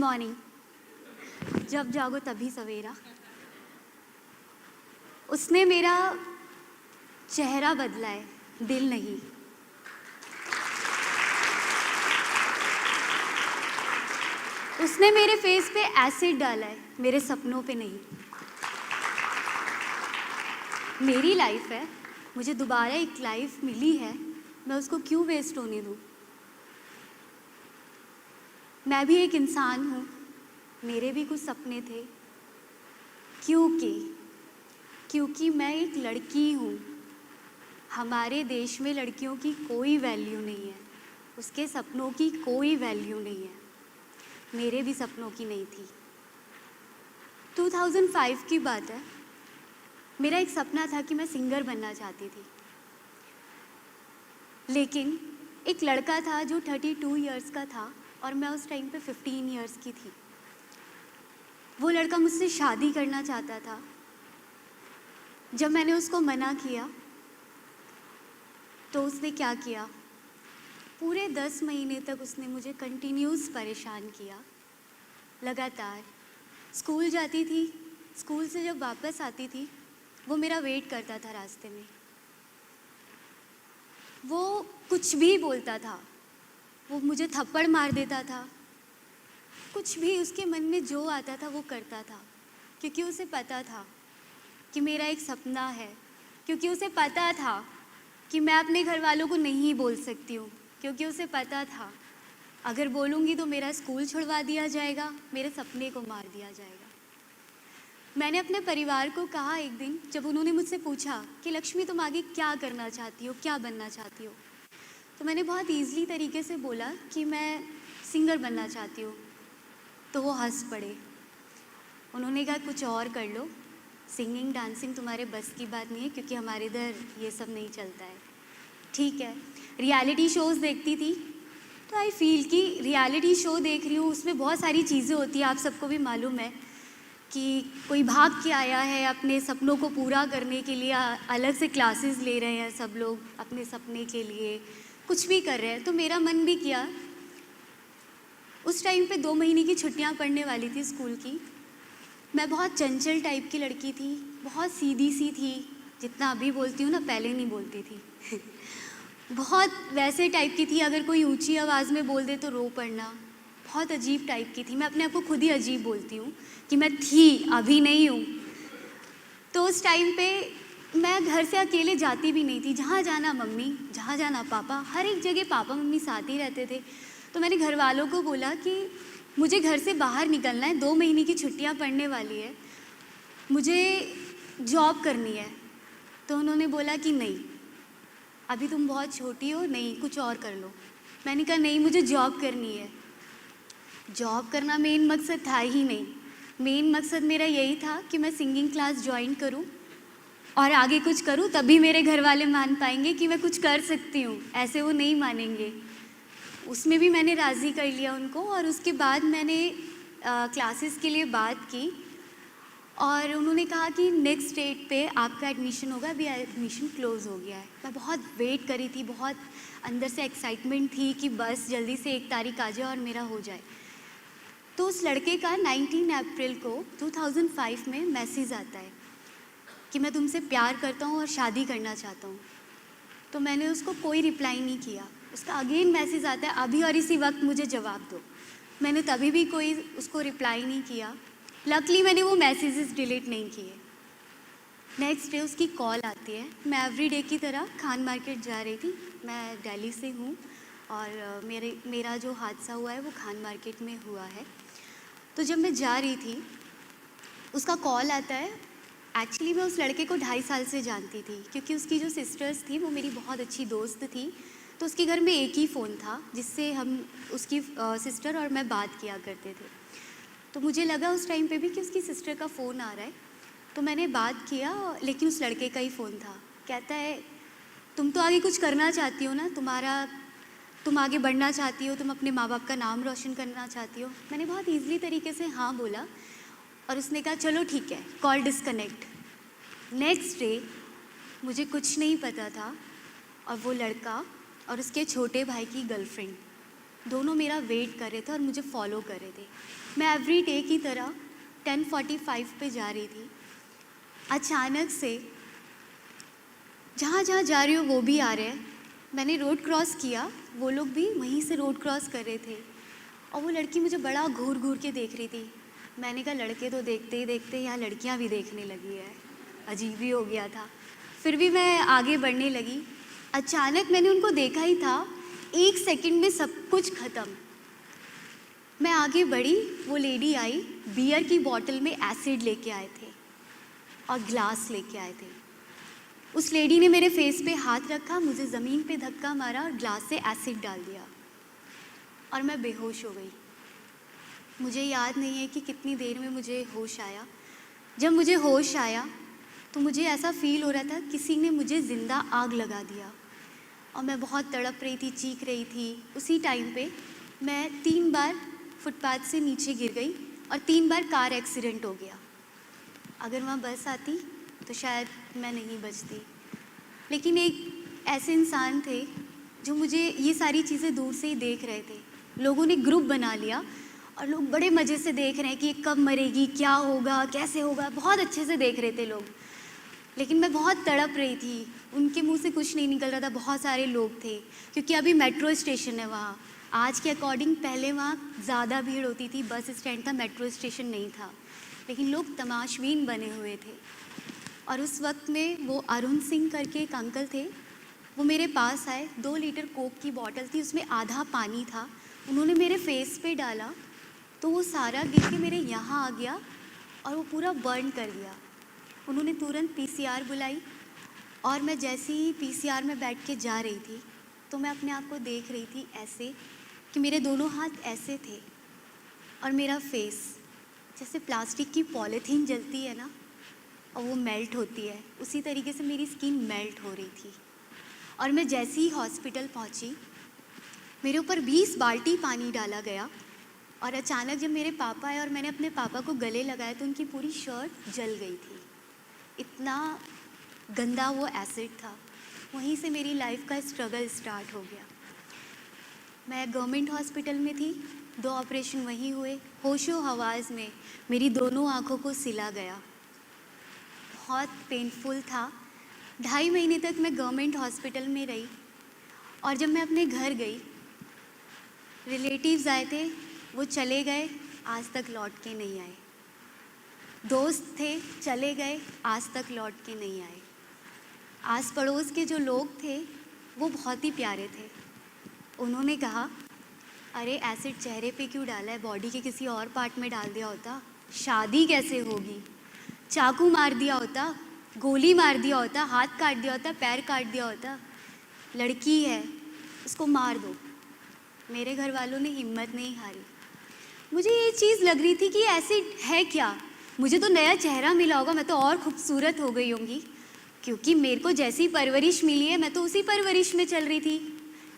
Morning, जब जागो तभी सवेरा। उसने मेरा चेहरा बदला है, दिल नहीं। उसने मेरे फेस पे एसिड डाला है, मेरे सपनों पे नहीं। मेरी लाइफ है, मुझे दोबारा एक लाइफ मिली है, मैं उसको क्यों वेस्ट होने दूँ। मैं भी एक इंसान हूँ, मेरे भी कुछ सपने थे। क्योंकि मैं एक लड़की हूँ। हमारे देश में लड़कियों की कोई वैल्यू नहीं है, उसके सपनों की कोई वैल्यू नहीं है। मेरे भी सपनों की नहीं थी। 2005 की बात है। मेरा एक सपना था कि मैं सिंगर बनना चाहती थी, लेकिन एक लड़का था जो 32 इयर्स का था और मैं उस टाइम पे 15 इयर्स की थी। वो लड़का मुझसे शादी करना चाहता था। जब मैंने उसको मना किया तो उसने क्या किया, पूरे 10 महीने तक उसने मुझे कंटिन्यूस परेशान किया। लगातार स्कूल जाती थी, स्कूल से जब वापस आती थी वो मेरा वेट करता था रास्ते में। वो कुछ भी बोलता था, वो मुझे थप्पड़ मार देता था, कुछ भी उसके मन में जो आता था वो करता था, क्योंकि उसे पता था कि मेरा एक सपना है, क्योंकि उसे पता था कि मैं अपने घर वालों को नहीं बोल सकती हूँ, क्योंकि उसे पता था अगर बोलूँगी तो मेरा स्कूल छुड़वा दिया जाएगा, मेरे सपने को मार दिया जाएगा। मैंने अपने परिवार को कहा एक दिन, जब उन्होंने मुझसे पूछा कि लक्ष्मी तुम आगे क्या करना चाहती हो, क्या बनना चाहती हो, तो मैंने बहुत ईज़िली तरीके से बोला कि मैं सिंगर बनना चाहती हूँ। तो वो हंस पड़े। उन्होंने कहा कुछ और कर लो, सिंगिंग डांसिंग तुम्हारे बस की बात नहीं है, क्योंकि हमारे इधर ये सब नहीं चलता है। ठीक है, रियलिटी शोज़ देखती थी, तो आई फील कि रियलिटी शो देख रही हूँ, उसमें बहुत सारी चीज़ें होती हैं। आप सबको भी मालूम है कि कोई भाग के आया है अपने सपनों को पूरा करने के लिए, अलग से क्लासेस ले रहे हैं सब लोग अपने सपने के लिए, कुछ भी कर रहे हैं। तो मेरा मन भी किया। उस टाइम पे 2 महीने की छुट्टियां पड़ने वाली थी स्कूल की। मैं बहुत चंचल टाइप की लड़की थी, बहुत सीधी सी थी, जितना अभी बोलती हूँ ना पहले नहीं बोलती थी। बहुत वैसे टाइप की थी, अगर कोई ऊंची आवाज़ में बोल दे तो रो पड़ना। बहुत अजीब टाइप की थी। मैं अपने आप को खुद ही अजीब बोलती हूँ कि मैं थी, अभी नहीं हूँ। तो उस टाइम पे मैं घर से अकेले जाती भी नहीं थी। जहाँ जाना मम्मी, जहाँ जाना पापा, हर एक जगह पापा मम्मी साथ ही रहते थे। तो मैंने घर वालों को बोला कि मुझे घर से बाहर निकलना है, 2 महीने की छुट्टियाँ पड़ने वाली है, मुझे जॉब करनी है। तो उन्होंने बोला कि नहीं, अभी तुम बहुत छोटी हो, नहीं कुछ और कर लो। मैंने कहा नहीं, मुझे जॉब करनी है। जॉब करना मेन मकसद था ही नहीं। मेन मकसद मेरा यही था कि मैं सिंगिंग क्लास ज्वाइन करूं और आगे कुछ करूं, तभी मेरे घर वाले मान पाएंगे कि मैं कुछ कर सकती हूं। ऐसे वो नहीं मानेंगे। उसमें भी मैंने राज़ी कर लिया उनको, और उसके बाद मैंने क्लासेस के लिए बात की और उन्होंने कहा कि नेक्स्ट डेट पे आपका एडमिशन होगा, अभी एडमिशन क्लोज़ हो गया है। मैं बहुत वेट करी थी, बहुत अंदर से एक्साइटमेंट थी कि बस जल्दी से 1 तारीख आ जाए और मेरा हो जाए। तो उस लड़के का 19 अप्रैल को 2005 में मैसेज आता है कि मैं तुमसे प्यार करता हूँ और शादी करना चाहता हूँ। तो मैंने उसको कोई रिप्लाई नहीं किया। उसका अगेन मैसेज आता है, अभी और इसी वक्त मुझे जवाब दो। मैंने तभी भी कोई उसको रिप्लाई नहीं किया। लकली मैंने वो मैसेजेस डिलीट नहीं किए। नेक्स्ट डे उसकी कॉल आती है। मैं एवरी डे की तरह खान मार्केट जा रही थी। मैं दिल्ली से हूँ और मेरा जो हादसा हुआ है वो खान मार्केट में हुआ है। तो जब मैं जा रही थी उसका कॉल आता है। एक्चुअली मैं उस लड़के को 2.5 साल से जानती थी, क्योंकि उसकी जो सिस्टर्स थी वो मेरी बहुत अच्छी दोस्त थी। तो उसके घर में एक ही फ़ोन था जिससे हम, उसकी सिस्टर और मैं बात किया करते थे। तो मुझे लगा उस टाइम पे भी कि उसकी सिस्टर का फ़ोन आ रहा है। तो मैंने बात किया, लेकिन उस लड़के का ही फ़ोन था। कहता है तुम तो आगे कुछ करना चाहती हो ना, तुम आगे बढ़ना चाहती हो, तुम अपने माँ बाप का नाम रोशन करना चाहती हो। मैंने बहुत ईज़िली तरीके से हाँ बोला और उसने कहा चलो ठीक है, कॉल डिस्कनेक्ट। नेक्स्ट डे मुझे कुछ नहीं पता था और वो लड़का और उसके छोटे भाई की गर्लफ्रेंड दोनों मेरा वेट कर रहे थे और मुझे फॉलो कर रहे थे। मैं एवरी डे की तरह 10:45 पे जा रही थी। अचानक से जहाँ जहाँ जा रही हूँ वो भी आ रहे हैं। मैंने रोड क्रॉस किया, वो लोग भी वहीं से रोड क्रॉस कर रहे थे और वो लड़की मुझे बड़ा घूर घूर के देख रही थी। मैंने कहा लड़के तो देखते ही देखते यहाँ लड़कियाँ भी देखने लगी है, अजीब ही हो गया था। फिर भी मैं आगे बढ़ने लगी। अचानक मैंने उनको देखा ही था, 1 सेकंड में सब कुछ ख़त्म। मैं आगे बढ़ी, वो लेडी आई, बियर की बॉटल में एसिड लेके आए थे और ग्लास लेके आए थे। उस लेडी ने मेरे फेस पे हाथ रखा, मुझे ज़मीन पे धक्का मारा और ग्लास से एसिड डाल दिया और मैं बेहोश हो गई। मुझे याद नहीं है कि कितनी देर में मुझे होश आया। जब मुझे होश आया तो मुझे ऐसा फील हो रहा था किसी ने मुझे ज़िंदा आग लगा दिया और मैं बहुत तड़प रही थी, चीख रही थी। उसी टाइम पे मैं 3 बार फुटपाथ से नीचे गिर गई और 3 बार कार एक्सीडेंट हो गया। अगर वहाँ बस आती तो शायद मैं नहीं बचती। लेकिन एक ऐसे इंसान थे जो मुझे ये सारी चीज़ें दूर से ही देख रहे थे। लोगों ने ग्रुप बना लिया और लोग बड़े मज़े से देख रहे हैं कि ये कब मरेगी, क्या होगा, कैसे होगा, बहुत अच्छे से देख रहे थे लोग। लेकिन मैं बहुत तड़प रही थी, उनके मुंह से कुछ नहीं निकल रहा था। बहुत सारे लोग थे क्योंकि अभी मेट्रो स्टेशन है वहाँ। आज के अकॉर्डिंग पहले वहाँ ज़्यादा भीड़ होती थी, बस स्टैंड था, मेट्रो स्टेशन नहीं था, लेकिन लोग तमाशबीन बने हुए थे। और उस वक्त में वो अरुण सिंह करके एक अंकल थे, वो मेरे पास आए। 2 लीटर कोक की बॉटल थी, उसमें आधा पानी था। उन्होंने मेरे फेस पे डाला तो वो सारा गिर के मेरे यहाँ आ गया और वो पूरा बर्न कर दिया। उन्होंने तुरंत पीसीआर बुलाई और मैं जैसे ही पीसीआर में बैठ के जा रही थी तो मैं अपने आप को देख रही थी ऐसे कि मेरे दोनों हाथ ऐसे थे और मेरा फेस जैसे प्लास्टिक की पॉलीथीन जलती है ना और वो मेल्ट होती है, उसी तरीके से मेरी स्किन मेल्ट हो रही थी। और मैं जैसे ही हॉस्पिटल पहुंची, मेरे ऊपर 20 बाल्टी पानी डाला गया और अचानक जब मेरे पापा आए और मैंने अपने पापा को गले लगाया तो उनकी पूरी शर्ट जल गई थी। इतना गंदा वो एसिड था। वहीं से मेरी लाइफ का स्ट्रगल स्टार्ट हो गया। मैं गवर्नमेंट हॉस्पिटल में थी, 2 ऑपरेशन वहीं हुए। होशो हवास में मेरी दोनों आँखों को सिला गया, बहुत पेनफुल था। 2.5 महीने तक मैं गवर्नमेंट हॉस्पिटल में रही और जब मैं अपने घर गई, रिलेटिव्स आए थे, वो चले गए, आज तक लौट के नहीं आए। दोस्त थे, चले गए, आज तक लौट के नहीं आए। आस पड़ोस के जो लोग थे वो बहुत ही प्यारे थे। उन्होंने कहा, अरे एसिड चेहरे पे क्यों डाला है, बॉडी के किसी और पार्ट में डाल दिया होता, शादी कैसे होगी, चाकू मार दिया होता, गोली मार दिया होता, हाथ काट दिया होता, पैर काट दिया होता, लड़की है उसको मार दो। मेरे घर वालों ने हिम्मत नहीं हारी। मुझे ये चीज़ लग रही थी कि एसिड है क्या, मुझे तो नया चेहरा मिला होगा, मैं तो और खूबसूरत हो गई होंगी, क्योंकि मेरे को जैसी परवरिश मिली है मैं तो उसी परवरिश में चल रही थी।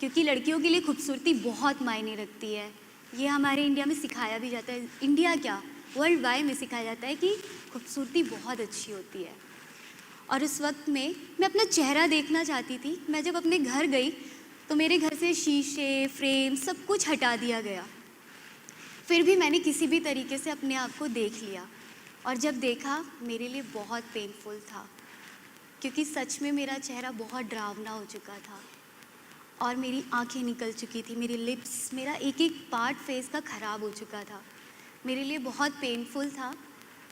क्योंकि लड़कियों के लिए खूबसूरती बहुत मायने रखती है, ये हमारे इंडिया में सिखाया भी जाता है। इंडिया क्या, वर्ल्ड वाइड में सिखाया जाता है कि खूबसूरती बहुत अच्छी होती है। और उस वक्त में मैं अपना चेहरा देखना चाहती थी। मैं जब अपने घर गई तो मेरे घर से शीशे, फ्रेम सब कुछ हटा दिया गया। फिर भी मैंने किसी भी तरीके से अपने आप को देख लिया और जब देखा मेरे लिए बहुत पेनफुल था, क्योंकि सच में मेरा चेहरा बहुत डरावना हो चुका था और मेरी आंखें निकल चुकी थी, मेरी लिप्स, मेरा एक एक पार्ट फेस का ख़राब हो चुका था। मेरे लिए बहुत पेनफुल था।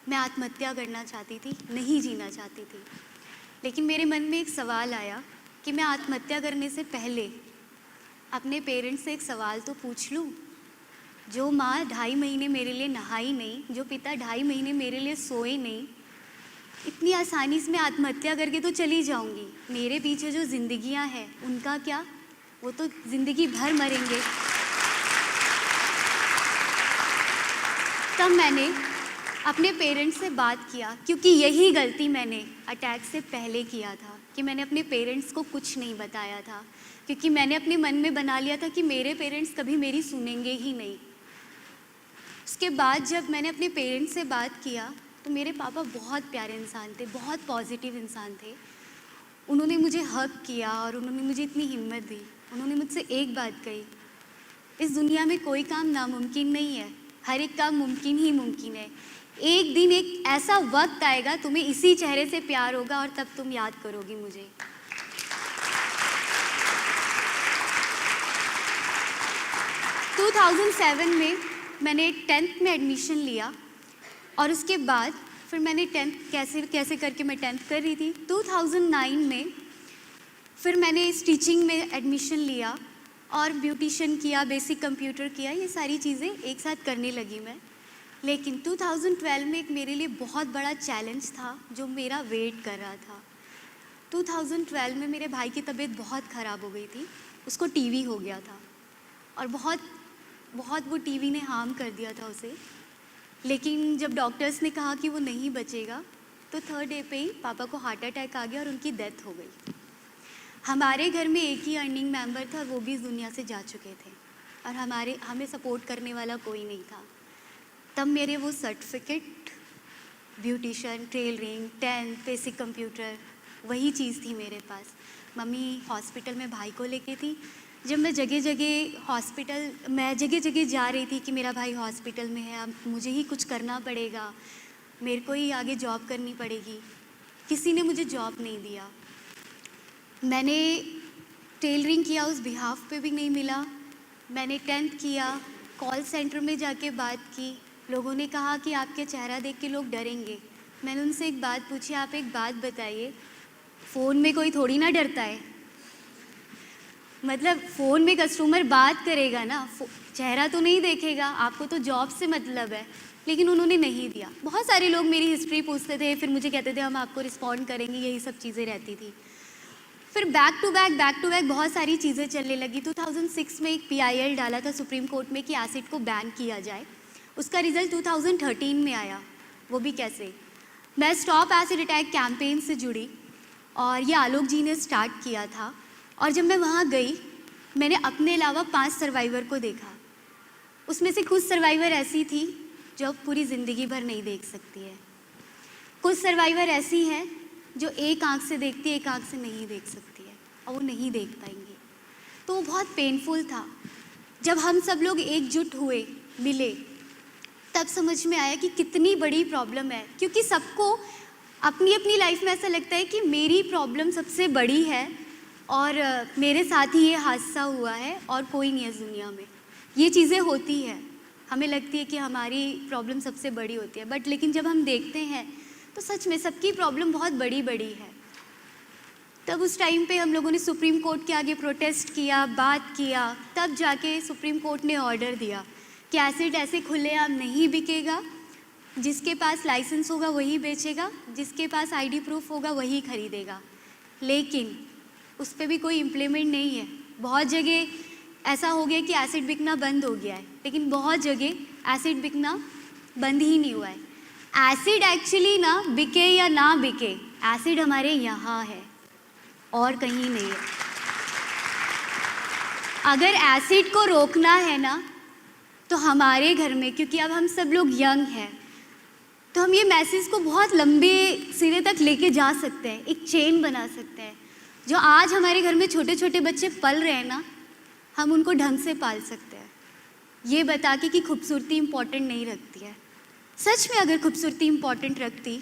मैं आत्महत्या करना चाहती थी, नहीं जीना चाहती थी। लेकिन मेरे मन में एक सवाल आया कि मैं आत्महत्या करने से पहले अपने पेरेंट्स से एक सवाल तो पूछ लूँ। जो माँ 2.5 महीने मेरे लिए नहाई नहीं, जो पिता 2.5 महीने मेरे लिए सोए नहीं, इतनी आसानी से मैं आत्महत्या करके तो चली जाऊंगी, मेरे पीछे जो जिंदगियां हैं उनका क्या, वो तो ज़िंदगी भर मरेंगे। तब मैंने अपने पेरेंट्स से बात किया, क्योंकि यही गलती मैंने अटैक से पहले किया था कि मैंने अपने पेरेंट्स को कुछ नहीं बताया था, क्योंकि मैंने अपने मन में बना लिया था कि मेरे पेरेंट्स कभी मेरी सुनेंगे ही नहीं। उसके बाद जब मैंने अपने पेरेंट्स से बात किया तो मेरे पापा बहुत प्यारे इंसान थे, बहुत पॉजिटिव इंसान थे। उन्होंने मुझे हग किया और उन्होंने मुझे इतनी हिम्मत दी। उन्होंने मुझसे एक बात कही इस दुनिया में कोई काम नामुमकिन नहीं है, हर एक काम मुमकिन ही मुमकिन है। एक दिन एक ऐसा वक्त आएगा, तुम्हें इसी चेहरे से प्यार होगा और तब तुम याद करोगी मुझे। टू 2007 में मैंने 10th में एडमिशन लिया और उसके बाद फिर मैंने 10th कैसे करके मैं 10th कर रही थी। 2009 में फिर मैंने स्टिचिंग में एडमिशन लिया और ब्यूटिशियन किया, बेसिक कंप्यूटर किया, ये सारी चीज़ें एक साथ करने लगी मैं। लेकिन 2012 में एक मेरे लिए बहुत बड़ा चैलेंज था जो मेरा वेट कर रहा था। 2012 में मेरे भाई की तबीयत बहुत ख़राब हो गई थी, उसको टीवी हो गया था और बहुत वो टीवी ने हार्म कर दिया था उसे। लेकिन जब डॉक्टर्स ने कहा कि वो नहीं बचेगा तो 3rd डे पे ही पापा को हार्ट अटैक आ गया और उनकी डेथ हो गई। हमारे घर में एक ही अर्निंग मेंबर था, वो भी इस दुनिया से जा चुके थे और हमें सपोर्ट करने वाला कोई नहीं था। तब मेरे वो certificate, beautician, tailoring, 10th, basic computer, वही चीज़ थी मेरे पास। मम्मी हॉस्पिटल में भाई को लेके थी। जब मैं जगह जगह जा रही थी कि मेरा भाई हॉस्पिटल में है, अब मुझे ही कुछ करना पड़ेगा, मेरे को ही आगे जॉब करनी पड़ेगी, किसी ने मुझे जॉब नहीं दिया। मैंने टेलरिंग किया, उस बिहाफ पे भी नहीं मिला। मैंने 10th किया, कॉल सेंटर में जाके बात की, लोगों ने कहा कि आपके चेहरा देख के लोग डरेंगे। मैंने उनसे एक बात पूछी, आप एक बात बताइए, फ़ोन में कोई थोड़ी ना डरता है, मतलब फ़ोन में कस्टमर बात करेगा ना, चेहरा तो नहीं देखेगा, आपको तो जॉब से मतलब है। लेकिन उन्होंने नहीं दिया। बहुत सारे लोग मेरी हिस्ट्री पूछते थे, फिर मुझे कहते थे हम आपको रिस्पॉन्ड करेंगे, यही सब चीज़ें रहती थी। फिर बैक टू बैक बहुत सारी चीज़ें चलने लगी। 2006 में एक PIL डाला था सुप्रीम कोर्ट में कि एसिड को बैन किया जाए। उसका रिज़ल्ट 2013 में आया। वो भी कैसे? मैं स्टॉप एसिड अटैक कैंपेन से जुड़ी और ये आलोक जी ने स्टार्ट किया था। और जब मैं वहाँ गई, मैंने अपने अलावा 5 सर्वाइवर को देखा। उसमें से कुछ सर्वाइवर ऐसी थी जो पूरी ज़िंदगी भर नहीं देख सकती है, कुछ सर्वाइवर ऐसी हैं जो एक आँख से देखती है, एक आँख से नहीं देख सकती है और वो नहीं देख पाएंगी। तो वो बहुत पेनफुल था। जब हम सब लोग एकजुट हुए, मिले, तब समझ में आया कि कितनी बड़ी प्रॉब्लम है। क्योंकि सबको अपनी अपनी लाइफ में ऐसा लगता है कि मेरी प्रॉब्लम सबसे बड़ी है और मेरे साथ ही ये हादसा हुआ है और कोई नहीं है इस दुनिया में। ये चीज़ें होती है, हमें लगती है कि हमारी प्रॉब्लम सबसे बड़ी होती है, बट लेकिन जब हम देखते हैं तो सच में सबकी प्रॉब्लम बहुत बड़ी बड़ी है। तब उस टाइम पे हम लोगों ने सुप्रीम कोर्ट के आगे प्रोटेस्ट किया, बात किया, तब जाके सुप्रीम कोर्ट ने ऑर्डर दिया कि एसिड ऐसे खुलेआम नहीं बिकेगा, जिसके पास लाइसेंस होगा वही बेचेगा, जिसके पास ID प्रूफ होगा वही खरीदेगा। लेकिन उस पर भी कोई इम्प्लीमेंट नहीं है। बहुत जगह ऐसा हो गया कि एसिड बिकना बंद हो गया है, लेकिन बहुत जगह एसिड बिकना बंद ही नहीं हुआ है। एसिड एक्चुअली ना बिके या ना बिके, एसिड हमारे यहाँ है और कहीं नहीं है। अगर एसिड को रोकना है ना तो हमारे घर में, क्योंकि अब हम सब लोग यंग हैं, तो हम ये मैसेज को बहुत लंबे सिरे तक लेके जा सकते हैं, एक चेन बना सकते हैं। जो आज हमारे घर में छोटे छोटे बच्चे पल रहे हैं ना, हम उनको ढंग से पाल सकते हैं, ये बता के कि खूबसूरती इम्पॉर्टेंट नहीं रखती है। सच में अगर खूबसूरती इम्पॉर्टेंट रखती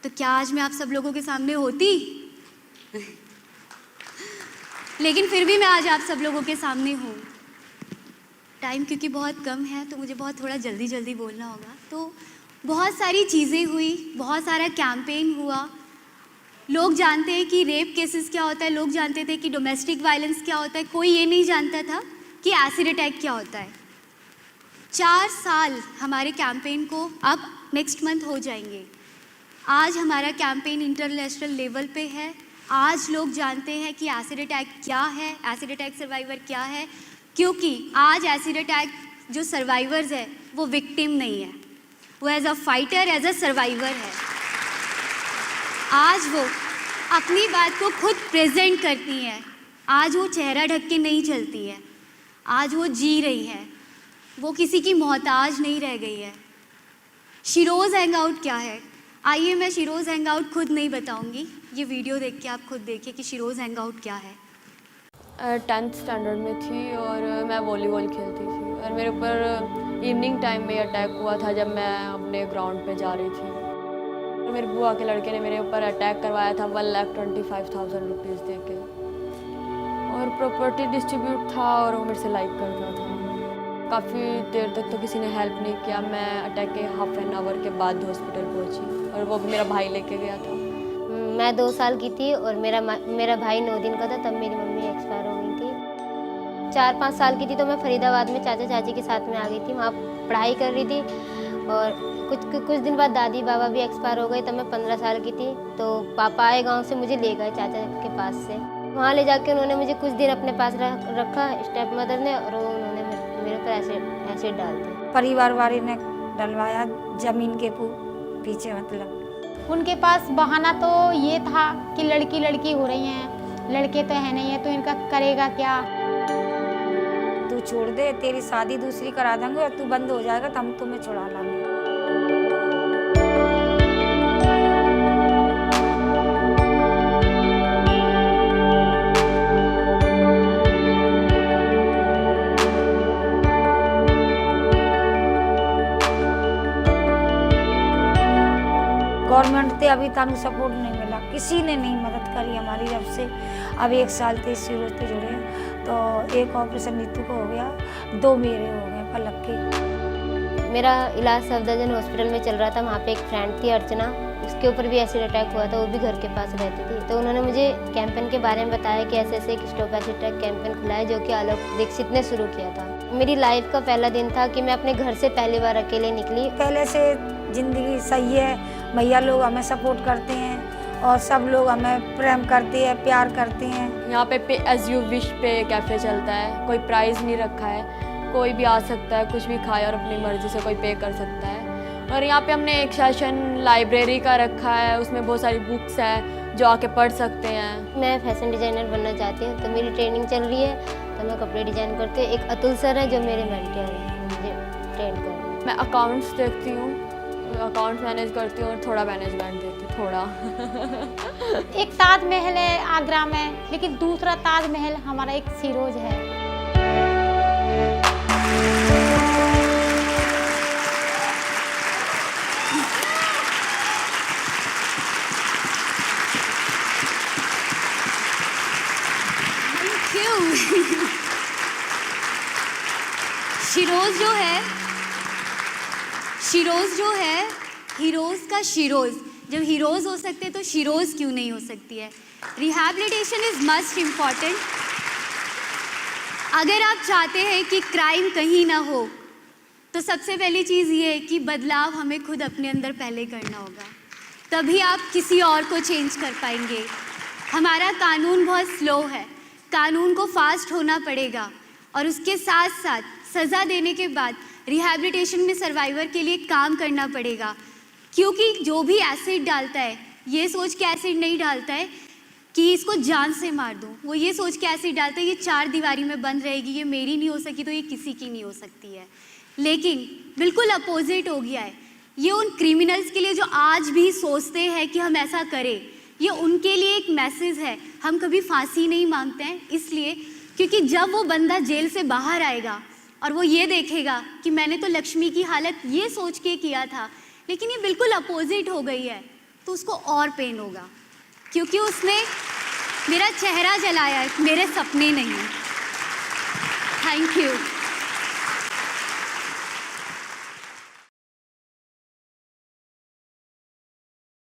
तो क्या आज मैं आप सब लोगों के सामने होती? लेकिन फिर भी मैं आज आप सब लोगों के सामने हूँ। टाइम क्योंकि बहुत कम है तो मुझे बहुत थोड़ा जल्दी बोलना होगा। तो बहुत सारी चीज़ें हुई, बहुत सारा कैंपेन हुआ। लोग जानते हैं कि रेप केसेस क्या होता है, लोग जानते थे कि डोमेस्टिक वायलेंस क्या होता है, कोई ये नहीं जानता था कि एसिड अटैक क्या होता है। 4 साल हमारे कैंपेन को अब नेक्स्ट मंथ हो जाएंगे। आज हमारा कैंपेन इंटरनेशनल लेवल पे है। आज लोग जानते हैं कि एसिड अटैक क्या है, एसिड अटैक सर्वाइवर क्या है, क्योंकि आज एसिड अटैक जो सर्वाइवर्स है वो विक्टिम नहीं है, वो as a fighter, as a survivor है। आज वो अपनी बात को खुद प्रेजेंट करती हैं। आज वो चेहरा ढक के नहीं चलती है, आज वो जी रही है, वो किसी की मोहताज नहीं रह गई है। शिरोज़ हैंगआउट क्या है? आइए मैं शिरोज़ हैंगआउट खुद नहीं बताऊंगी, ये वीडियो देख के आप खुद देखिए कि शिरोज़ हैंगआउट क्या है। 10th स्टैंडर्ड में थी और मैं वॉलीबॉल खेलती थी और मेरे ऊपर इवनिंग टाइम में अटैक हुआ था जब मैं अपने ग्राउंड पे जा रही थी। और मेरी बुआ के लड़के ने मेरे ऊपर अटैक करवाया था 1,25,000 रुपीज़ दे के, और प्रॉपर्टी डिस्ट्रीब्यूट था और वो मेरे से लाइक करता था। काफ़ी देर तक तो किसी ने हेल्प नहीं किया। मैं अटैक के हाफ एन आवर के बाद हॉस्पिटल पहुंची और वो भी मेरा भाई लेके गया था। मैं 2 साल की थी और मेरा भाई 9 दिन का था तब मेरी मम्मी एक्सपायर हो गई थी। 4-5 साल की थी तो मैं फरीदाबाद में चाचा चाची के साथ में आ गई थी, वहाँ पढ़ाई कर रही थी। और कुछ दिन बाद दादी बाबा भी एक्सपायर हो गए, तब मैं 15 साल की थी। तो पापा आए गाँव से, मुझे ले गए चाचा के पास से। वहाँ ले जाके उन्होंने मुझे कुछ दिन अपने पास रखा स्टेप मदर ने, और उन्होंने मेरे ऊपर एसिड डाल दिया। परिवार वाले ने डलवाया ज़मीन के पीछे, मतलब उनके पास बहाना तो ये था कि लड़की लड़की हो रही हैं, लड़के तो है नहीं है, तो इनका करेगा क्या। तू छोड़ दे, तेरी शादी दूसरी करा देंगे और तू बंद हो जाएगा तो हम तुम्हें छुड़ा लाएंगे। गवर्नमेंट से अभी तक सपोर्ट नहीं मिला, किसी ने नहीं मदद करी हमारी। जब से अब 1 साल से सिरों से जुड़े हैं, तो एक ऑपरेशन नीतू को हो गया, 2 मेरे हो गए पलक के। मेरा इलाज सफदरजंग हॉस्पिटल में चल रहा था, वहाँ पे एक फ्रेंड थी अर्चना, उसके ऊपर भी एसिड अटैक हुआ था, वो भी घर के पास रहती थी। तो उन्होंने मुझे कैंपेन के बारे में बताया कि ऐसे एक स्टॉप एसिड अटैक कैंपेन खुला है जो कि आलोक दीक्षित ने शुरू किया था। मेरी लाइफ का पहला दिन था कि मैं अपने घर से पहली बार अकेले निकली। पहले से ज़िंदगी सही है, भैया लोग हमें सपोर्ट करते हैं और सब लोग हमें प्रेम करते हैं, प्यार करते हैं। यहाँ पे एज यू विश पे कैफ़े चलता है, कोई प्राइस नहीं रखा है, कोई भी आ सकता है, कुछ भी खाए और अपनी मर्ज़ी से कोई पे कर सकता है। और यहाँ पे हमने एक सेशन लाइब्रेरी का रखा है, उसमें बहुत सारी बुक्स हैं जो आके पढ़ सकते हैं। मैं फैशन डिज़ाइनर बनना चाहती हूँ, तो मेरी ट्रेनिंग चल रही है, तो मैं कपड़े डिज़ाइन करती हूँ। एक अतुल सर है जो मेरे मेंटर हैं, मुझे ट्रेन कर रहे हैं। मैं अकाउंट्स देखती हूँ, अकाउंट मैनेज करती हूँ और थोड़ा मैनेजमेंट देती हूँ, थोड़ा। एक ताजमहल है आगरा में, लेकिन दूसरा ताजमहल हमारा एक सिरोज है। शिरोज जो है हीरोज का शिरोज। जब हीरोज हो सकते तो शिरोज क्यों नहीं हो सकती है। Rehabilitation is must important. अगर आप चाहते हैं कि क्राइम कहीं ना हो, तो सबसे पहली चीज़ ये है कि बदलाव हमें खुद अपने अंदर पहले करना होगा, तभी आप किसी और को चेंज कर पाएंगे। हमारा कानून बहुत स्लो है, कानून को फास्ट होना पड़ेगा, और उसके साथ साथ सज़ा देने के बाद रिहैबिलिटेशन में सर्वाइवर के लिए काम करना पड़ेगा। क्योंकि जो भी एसिड डालता है, ये सोच के एसिड नहीं डालता है कि इसको जान से मार दूँ, वो ये सोच के एसिड डालता है ये 4 दीवारी में बंद रहेगी, ये मेरी नहीं हो सकी तो ये किसी की नहीं हो सकती है। लेकिन बिल्कुल अपोजिट हो गया है। ये उन क्रिमिनल्स के लिए जो आज भी सोचते हैं कि हम ऐसा करें, ये उनके लिए एक मैसेज है। हम कभी फांसी नहीं मांगते हैं, इसलिए क्योंकि जब वो बंदा जेल से बाहर आएगा और वो ये देखेगा कि मैंने तो लक्ष्मी की हालत ये सोच के किया था, लेकिन ये बिल्कुल अपोजिट हो गई है, तो उसको और पेन होगा, क्योंकि उसने मेरा चेहरा जलाया है, मेरे सपने नहीं। Thank you.